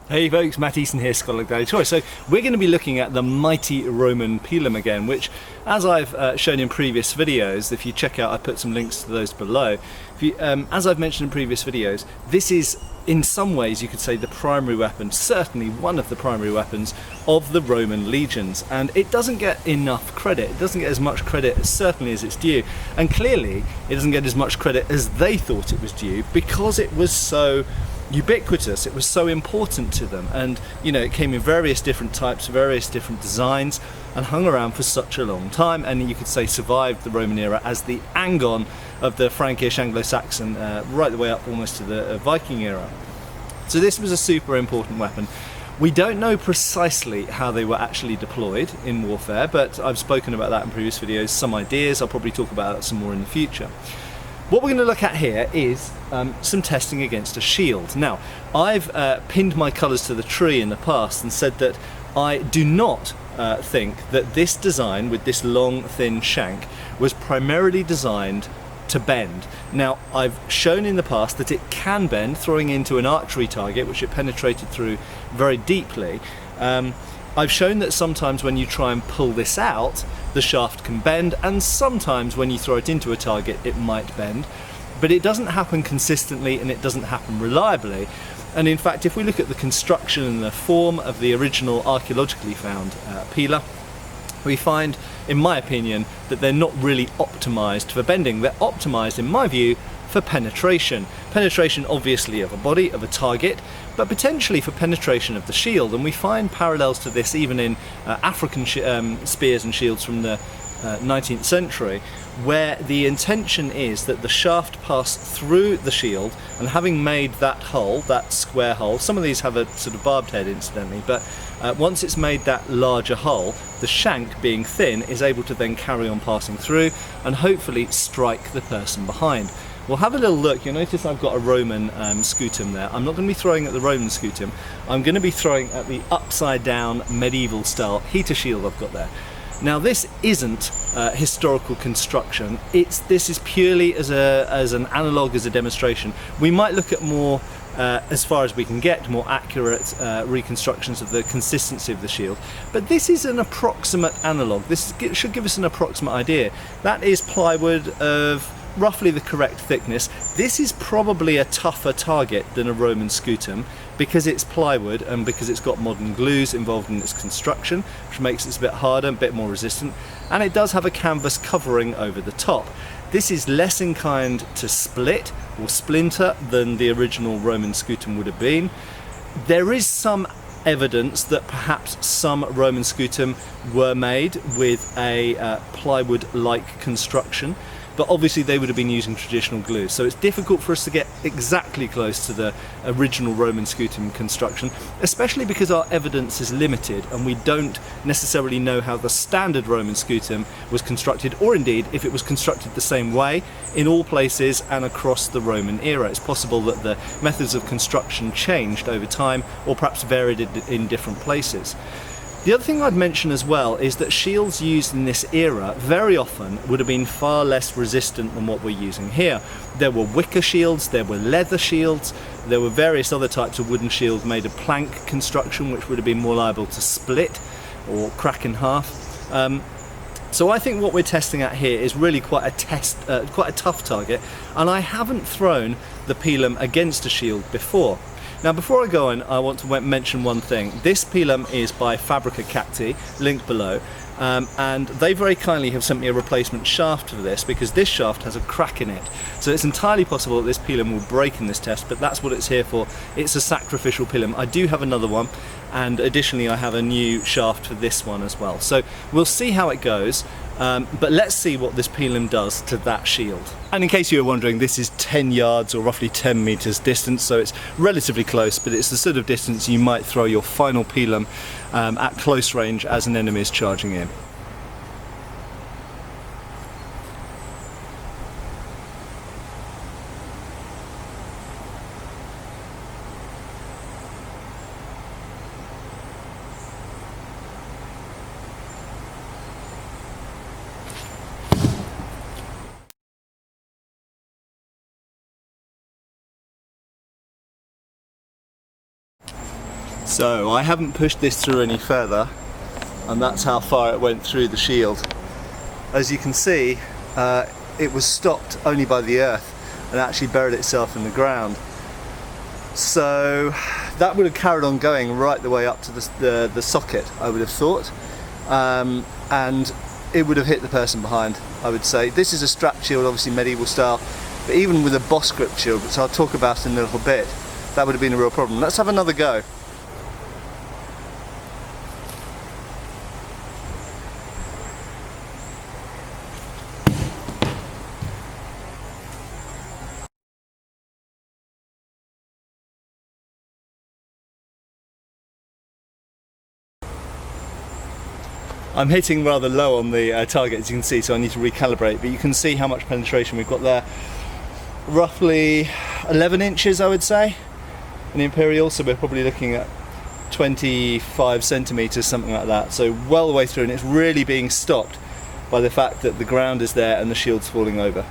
Hey folks, Matt Easton here, Schola Gladiatoria. So we're going to be looking at the mighty Roman Pilum again, which, as I've shown in previous videos, if you check out, I put some links to those below. As I've mentioned in previous videos, this is, in some ways, you could say the primary weapon, certainly one of the primary weapons of the Roman legions. And it doesn't get enough credit. It doesn't get as much credit, certainly, as it's due. And clearly, it doesn't get as much credit as they thought it was due, because it was so ubiquitous, it was so important to them, and you know, it came in various different types, various different designs, and hung around for such a long time, and you could say survived the Roman era as the angon of the Frankish Anglo-Saxon, right the way up almost to the Viking era. So this was a super important weapon. We don't know precisely how they were actually deployed in warfare, but I've spoken about that in previous videos, some ideas. I'll probably talk about that some more in the future. What we're going to look at here is some testing against a shield. Now, I've pinned my colours to the tree in the past and said that I do not think that this design with this long, thin shank was primarily designed to bend. Now, I've shown in the past that it can bend, throwing into an archery target, which it penetrated through very deeply. I've shown that sometimes when you try and pull this out, the shaft can bend, and sometimes when you throw it into a target, it might bend. But it doesn't happen consistently, and it doesn't happen reliably. And in fact, if we look at the construction and the form of the original archaeologically found Pila, we find, in my opinion, that they're not really optimized for bending. They're optimized, in my view, for penetration. Penetration, obviously, of a body, of a target, but potentially for penetration of the shield. And we find parallels to this even in African spears and shields from the 19th century, where the intention is that the shaft pass through the shield, and having made that hole, that square hole, some of these have a sort of barbed head incidentally, but once it's made that larger hole, the shank, being thin, is able to then carry on passing through and hopefully strike the person behind. We'll have a little look. You'll notice I've got a Roman scutum there. I'm not going to be throwing at the Roman scutum. I'm going to be throwing at the upside down medieval style heater shield I've got there. Now, this isn't historical construction. This is purely as an analogue, as a demonstration. We might look at more, as far as we can get, more accurate reconstructions of the consistency of the shield. But this is an approximate analogue. This should give us an approximate idea. That is plywood of roughly the correct thickness. This is probably a tougher target than a Roman scutum because it's plywood and because it's got modern glues involved in its construction, which makes it a bit harder, a bit more resistant, and it does have a canvas covering over the top. This is less inclined to split or splinter than the original Roman scutum would have been. There is some evidence that perhaps some Roman scutum were made with a plywood-like construction, but obviously they would have been using traditional glue, so it's difficult for us to get exactly close to the original Roman scutum construction, especially because our evidence is limited and we don't necessarily know how the standard Roman scutum was constructed, or indeed if it was constructed the same way in all places and across the Roman era. It's possible that the methods of construction changed over time, or perhaps varied in different places. The other thing I'd mention as well is that shields used in this era very often would have been far less resistant than what we're using here. There were wicker shields, there were leather shields, there were various other types of wooden shields made of plank construction, which would have been more liable to split or crack in half. So I think what we're testing at here is really quite a tough target, and I haven't thrown the Pilum against a shield before. Now, before I go on, I want to mention one thing. This Pilum is by Fabrica Cacti, linked below, and they very kindly have sent me a replacement shaft for this because this shaft has a crack in it. So it's entirely possible that this Pilum will break in this test, but that's what it's here for. It's a sacrificial Pilum. I do have another one, and additionally I have a new shaft for this one as well. So we'll see how it goes. But let's see what this Pilum does to that shield. And in case you were wondering, this is 10 yards or roughly 10 meters distance, so it's relatively close, but it's the sort of distance you might throw your final Pilum at close range as an enemy is charging in. So I haven't pushed this through any further, and that's how far it went through the shield. As you can see, it was stopped only by the earth and actually buried itself in the ground. So that would have carried on going right the way up to the socket, I would have thought, and it would have hit the person behind, I would say. This is a strap shield, obviously medieval style, but even with a boss grip shield, which I'll talk about in a little bit, that would have been a real problem. Let's have another go. I'm hitting rather low on the target, as you can see, so I need to recalibrate, but you can see how much penetration we've got there. Roughly 11 inches, I would say, in the Imperial, so we're probably looking at 25 centimeters, something like that. So well the way through, and it's really being stopped by the fact that the ground is there and the shield's falling over.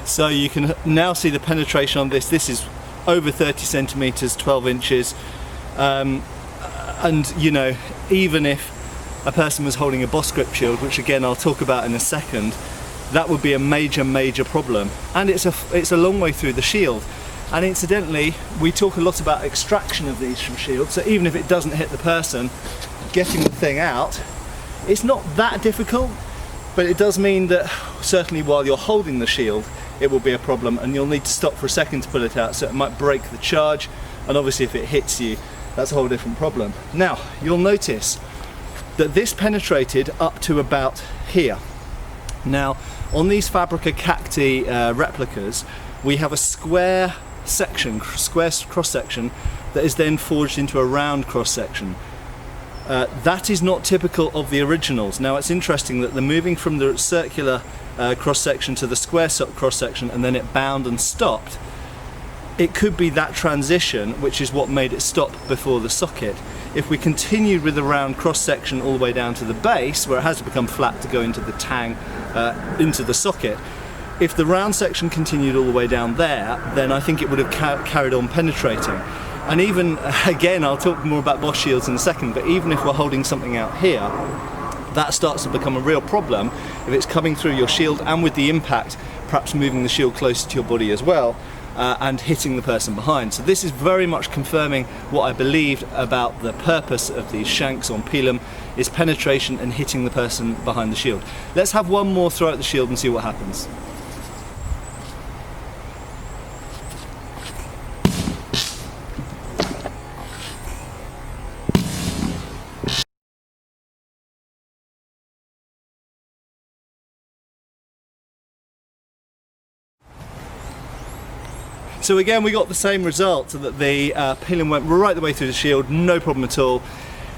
So you can now see the penetration on this. This is over 30 centimeters, 12 inches. And you know, even if a person was holding a boss grip shield, which again I'll talk about in a second, that would be a major problem. And it's a long way through the shield. And incidentally, we talk a lot about extraction of these from shields, so even if it doesn't hit the person, getting the thing out, it's not that difficult, but it does mean that certainly while you're holding the shield, it will be a problem, and you'll need to stop for a second to pull it out, so it might break the charge, and obviously if it hits you, that's a whole different problem. Now, you'll notice that this penetrated up to about here. Now, on these Fabrica Cacti replicas, we have a square section, square cross-section, that is then forged into a round cross-section. That is not typical of the originals. Now, it's interesting that they're moving from the circular cross-section to the square cross-section, and then it bound and stopped. It could be that transition which is what made it stop before the socket. If we continued with the round cross-section all the way down to the base, where it has to become flat to go into the tang, into the socket, if the round section continued all the way down there, then I think it would have carried on penetrating. And even, again, I'll talk more about boss shields in a second, but even if we're holding something out here, that starts to become a real problem if it's coming through your shield, and with the impact, perhaps moving the shield closer to your body as well, and hitting the person behind. So this is very much confirming what I believed about the purpose of these shanks on Pilum, is penetration and hitting the person behind the shield. Let's have one more throw at the shield and see what happens. So again, we got the same result, so that the Pilum went right the way through the shield, no problem at all.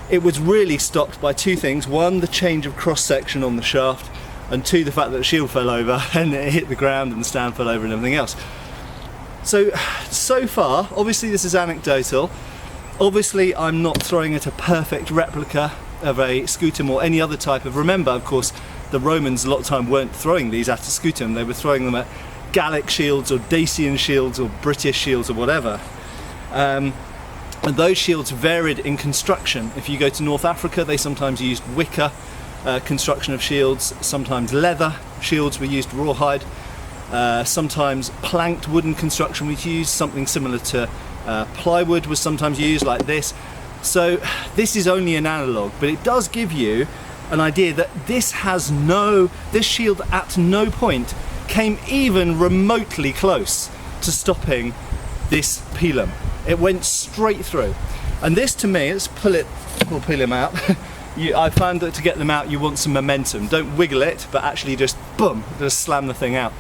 It was really stopped by two things: one, the change of cross-section on the shaft, and two, the fact that the shield fell over and it hit the ground and the stand fell over and everything else. So far, obviously this is anecdotal. Obviously I'm not throwing at a perfect replica of a scutum or any other type of... Remember, of course, the Romans a lot of time weren't throwing these at a scutum, they were throwing them at Gallic shields or Dacian shields or British shields or whatever. And those shields varied in construction. If you go to North Africa, they sometimes used wicker construction of shields, sometimes leather shields were used, rawhide, sometimes planked wooden construction was used, something similar to plywood was sometimes used, like this. So this is only an analogue, but it does give you an idea that this shield at no point came even remotely close to stopping this Pilum. It went straight through. And this, to me, let's pull Pilum out. I found that to get them out you want some momentum. Don't wiggle it, but actually just boom, just slam the thing out.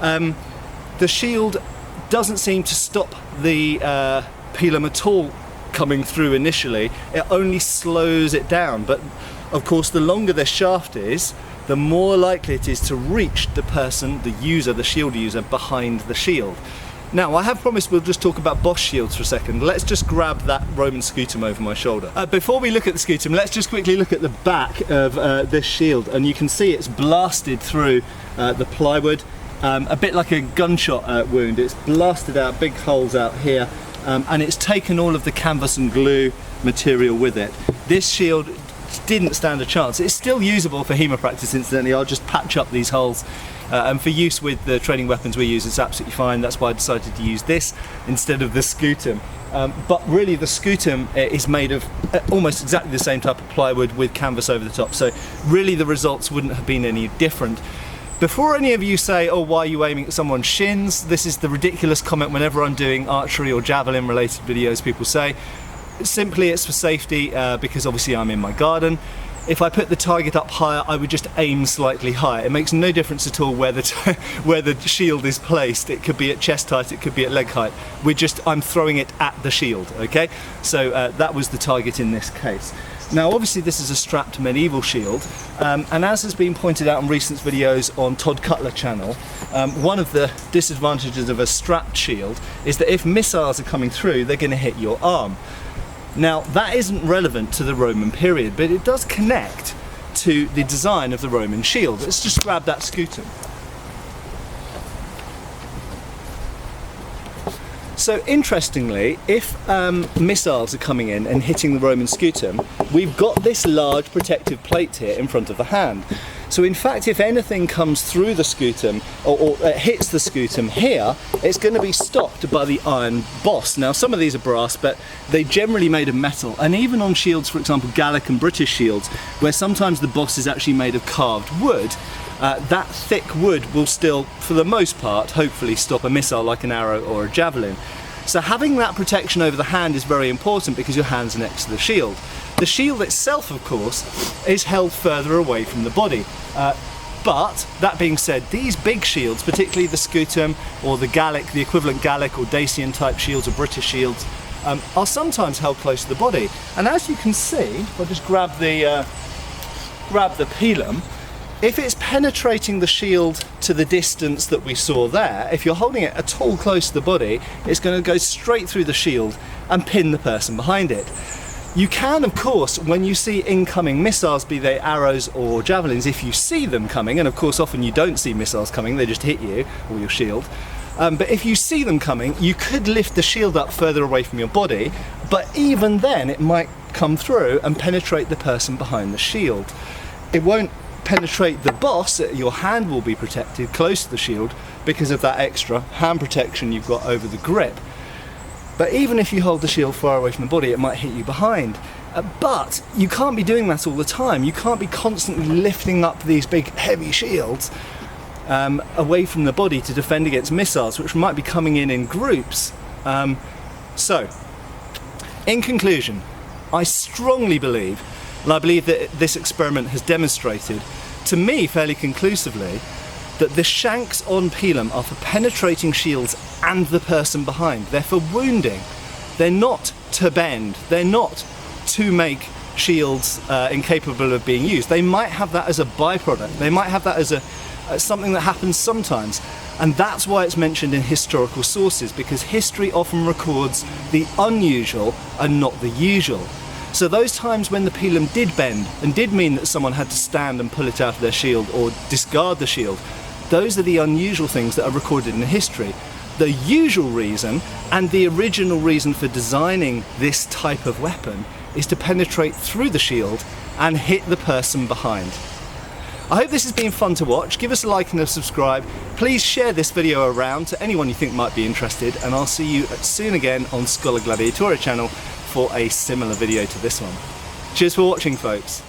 The shield doesn't seem to stop the Pilum at all coming through initially. It only slows it down, but of course the longer the shaft is, the more likely it is to reach the person, the user, the shield user, behind the shield. Now, I have promised we'll just talk about boss shields for a second. Let's just grab that Roman scutum over my shoulder. Before we look at the scutum, let's just quickly look at the back of this shield, and you can see it's blasted through the plywood, a bit like a gunshot wound. It's blasted out, big holes out here, and it's taken all of the canvas and glue material with it. This shield didn't stand a chance. It's still usable for HEMA practice, incidentally. I'll just patch up these holes. And for use with the training weapons we use, it's absolutely fine. That's why I decided to use this instead of the scutum. But really the scutum is made of almost exactly the same type of plywood with canvas over the top. So really the results wouldn't have been any different. Before any of you say, oh, why are you aiming at someone's shins? This is the ridiculous comment whenever I'm doing archery or javelin related videos. People say, simply it's for safety because obviously I'm in my garden. If I put the target up higher, I would just aim slightly higher. It makes no difference at all where the shield is placed. It could be at chest height, it could be at leg height. I'm throwing it at the shield, okay? So that was the target in this case. Now obviously this is a strapped medieval shield, and as has been pointed out in recent videos on Todd Cutler channel, one of the disadvantages of a strapped shield is that if missiles are coming through, they're going to hit your arm. Now that isn't relevant to the Roman period, but it does connect to the design of the Roman shield. Let's just grab that scutum. So interestingly, if missiles are coming in and hitting the Roman scutum, we've got this large protective plate here in front of the hand. So in fact, if anything comes through the scutum or hits the scutum here, it's going to be stopped by the iron boss. Now some of these are brass, but they're generally made of metal. And even on shields, for example, Gallic and British shields, where sometimes the boss is actually made of carved wood, that thick wood will still, for the most part, hopefully stop a missile like an arrow or a javelin. So having that protection over the hand is very important because your hand's next to the shield. The shield itself, of course, is held further away from the body. But that being said, these big shields, particularly the scutum or the Gallic, the equivalent Gallic or Dacian type shields or British shields, are sometimes held close to the body. And as you can see, if I just grab the Pilum, if it's penetrating the shield to the distance that we saw there, if you're holding it at all close to the body, it's going to go straight through the shield and pin the person behind it. You can, of course, when you see incoming missiles, be they arrows or javelins, if you see them coming, and of course often you don't see missiles coming, they just hit you or your shield, but if you see them coming, you could lift the shield up further away from your body, but even then it might come through and penetrate the person behind the shield. It won't penetrate the boss. Your hand will be protected close to the shield because of that extra hand protection you've got over the grip. But even if you hold the shield far away from the body, it might hit you behind. But you can't be doing that all the time. You can't be constantly lifting up these big heavy shields away from the body to defend against missiles, which might be coming in groups. So, in conclusion, I strongly believe, and I believe that this experiment has demonstrated, to me fairly conclusively, that the shanks on Pilum are for penetrating shields and the person behind. They're for wounding. They're not to bend. They're not to make shields incapable of being used. They might have that as a byproduct. They might have that as something that happens sometimes. And that's why it's mentioned in historical sources, because history often records the unusual and not the usual. So those times when the Pilum did bend and did mean that someone had to stand and pull it out of their shield or discard the shield, those are the unusual things that are recorded in history. The usual reason, and the original reason for designing this type of weapon, is to penetrate through the shield and hit the person behind. I hope this has been fun to watch. Give us a like and a subscribe. Please share this video around to anyone you think might be interested, and I'll see you soon again on Schola Gladiatoria channel for a similar video to this one. Cheers for watching, folks.